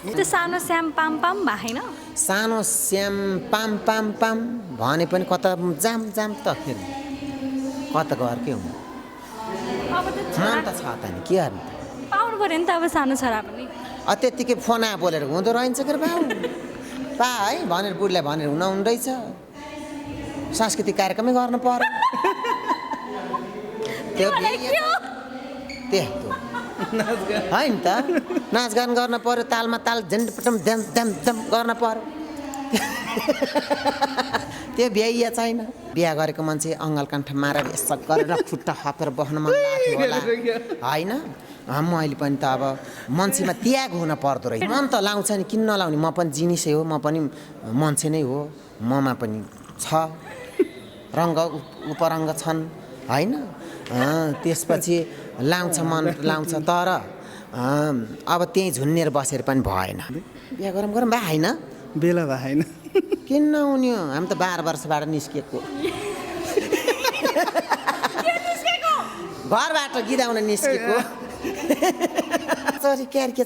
त्यो सानो Shyam palm palm भएन सानो श्याम पाम पाम पाम भने पनि कता जाम जाम त फेरि कता गएर के हुनु अब त मन त छ त नि के गर्नु पाउनु पऱ्यो नि त अब सानो छोरा पनि त्यत्तिकै फोन आए बोलेर हुँदो रहन्छ के बाउ पा है भनेर बुढीलाई भनेर हुनुहुँदो रहेछ सांस्कृतिक कार्यक्रमै गर्नु पर्यो त्यो होइन त नाचगान गर्न पर्यो तालमा ताल झन्डपटम ड्याम ड्याम ड्याम गर्न पर्यो त्यो भ्याइया छैन बिहा गरेको मान्छे अङ्गल कान्ठ मारेर यसो गरेर खुट्टा खपेर बस्न मन लाग्यो होला होइन म अहिले पनि त अब मान्छेमा त्याग हुन पर्दो रहेछ मन त लाउँछ नि किन नलाउने म पनि जिनिसै हो म पनि मान्छे नै हो ममा पनि छ रङ्ग उपरङ्ग छन् होइन त्यसपछि लाउँछ मन लाउँछ तर अब त्यहीँ झुन्नेर बसेर पनि भएन बिहा गरौँ गरौँ भए होइन बेला भएन किन नहुने हो हामी त 12 वर्षबाट निस्किएको घरबाट गिदाउन निस्केको सरी क्यार के छ